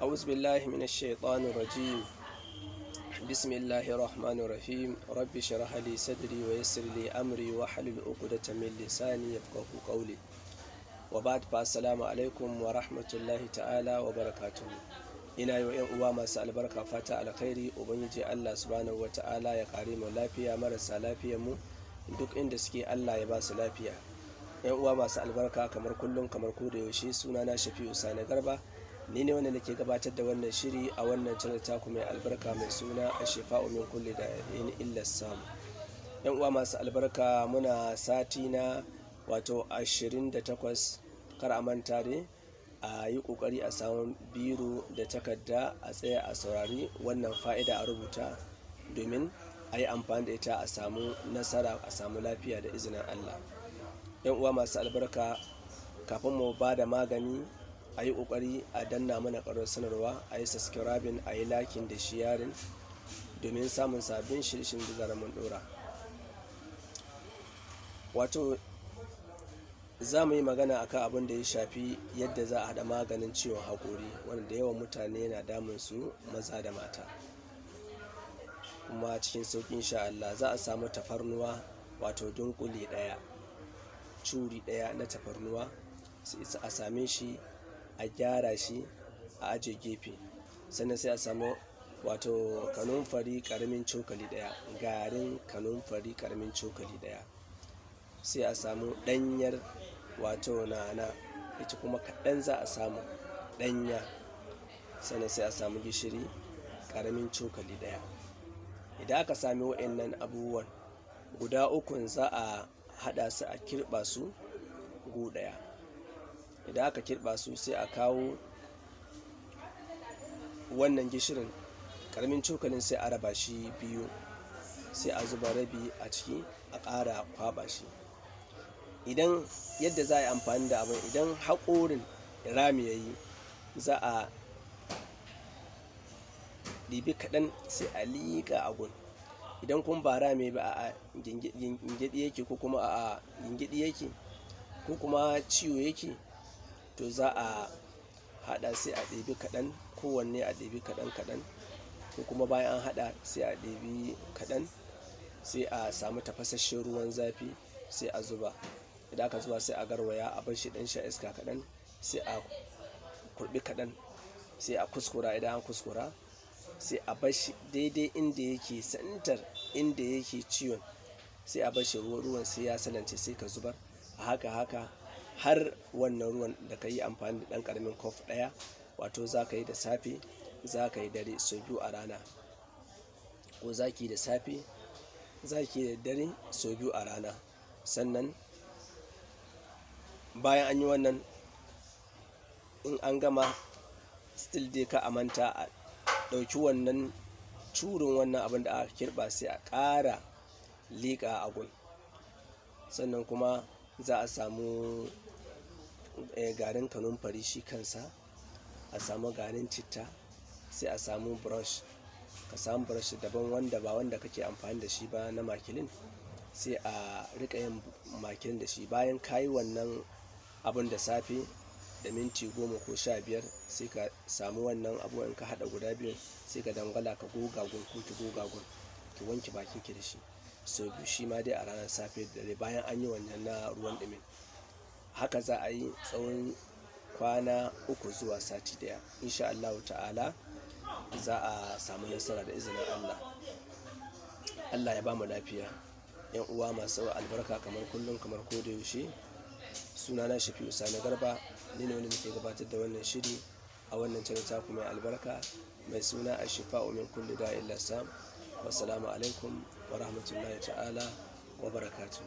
أعوذ بالله من الشيطان الرجيم. بسم الله الرحمن الرحيم. رب اشرح لي صدري ويسر لي أمري واحلل عقدة من لساني يفقهوا قولي. وبعد فالسلام alaikum wa rahmatullahi ta'ala wa barakatuhu. Ina yi wa 'yan uwa masu albarka fata alkhairi. Ubangiji Allah subhanahu wa ta'ala ya kare mu lafiya, marasa lafiyar mu duk inda suke Allah ya ba su lafiya. 'Yan uwa masu albarka, kamar kullum kamar ko da yaushe, sunana Shafi'u Sani Garba. Ni ne wanda nake gabatar da wannan shiri a wannan channel taku mai albarka mai suna Ashifa'u min kulli da'in illa sam. 'Yan uwa masu albarka, muna sati na wato 28. Kar a manta dai a yi kokari a samu biro da takarda a tsaya a saurari wannan fa'ida a rubuta domin a yi amfani da ita a samu nasara, a samu lafiya da izinin Allah. 'Yan uwa masu albarka, kafin mu ba da magani a yi kokari a danna mana ƙarar sanarwa, a yi subscribing, a yi liking da sharing domin samun sabbin shirye-shiryen da zarar mun dora. Wato za mu yi magana akan abin da ya shafi yadda za a haɗa maganin ciwon haƙori, wanda da yawan mutane yana damun su, maza da mata, kuma cikin sauƙin insha Allah. Za a samu tafarnuwa, wato dunkule ɗaya, curi ɗaya na tafarnuwa, sai a same shi, a gyara shi, a aje gefe. Sannan sai a samu wato kanumfari ƙaramin cokali ɗaya, garin kanumfari ƙaramin cokali ɗaya. Sai a samu ɗanyar wato na'ana, ita kuma kaɗan za a samu ɗanya. Sannan sai a samu gishiri ƙaramin cokali ɗaya. Idan aka sami waɗannan abubuwan guda ukun, za a haɗa su a kirɓa su gu ɗaya. Idan aka kirɓa su, sai a kawo wannan gishirin ƙaramin cokalin, sai a raba shi biyu, sai a zuba rabi a ciki, a ƙara kwaɓa shi. Idan yadda za a yi amfani da abin, idan haƙorin rami ya yi, za a ɗibi kaɗan sai a liƙa a gun. Idan kun ba rami ba, a gingiɗi yake, ko kuma a gingiɗi yake, ko kuma ciwo yake, to za a haɗa sai a ɗibi kaɗan, kowanne a ɗibi kaɗan kaɗan, ko kuma bayan an haɗa sai a ɗibi kaɗan, sai a samu tafasasshen ruwan zafi, sai a zuba. Idan aka zuba, sai a garwaya, a bar shi ɗan sha iska kaɗan, sai a kurɓi kaɗan, sai a kuskura. Idan an kuskura, sai a bar shi daidai inda yake santar inda yake ciwon, sai a bar shi ruwan sai ya salance, sai ka zubar a haka har wannan ruwan da ka yi amfani da ɗan ƙaramin kof ɗaya, wato za ka yi da safe, za ka yi dare sau biyu a rana, ko za ki yi da safe, za ki yi da dare sau biyu a rana. Sannan bayan an yi wannan, in an gama, still dai ka manta a ɗauki wannan curin wannan abin da aka kirɓa, sai a ƙara liƙa a gun. Sannan kuma za a samu garin kanumfari shi kansa, a samu garin citta, sai a samu brush. Ka samu brush daban, wanda ba wanda kake amfani da shi ba na makilin, sai a riƙa yin makilin da shi. Bayan ka yi wannan abin da safe da minti 10 ko 15, sai ka samu wannan abu, in ka haɗa guda biyu, sai ka dangwala, ka goga gun, ko ki goga gun, ki wanke bakin ki da shi sau biyu, shi ma dai a ranar safe da dare, bayan an yi wannan na ruwan ɗumin. Haka za a yi tsawon kwana 3 zuwa sati ɗaya. Insha Allah ta'ala za a samu nasara da izinin Allah. Allah ya ba mu lafiya. 'Yan uwa masu albarka, kamar kullum kamar ko da yaushe, sunana Shafi'u Sani Garba. Ni ne wanda nake gabatar da wannan shiri a wannan channel taku mai albarka mai suna Ashifa'u min kulli da'in illa sam. Wassalamu alaikum wa rahmatullahi ta'ala wa barakatuh.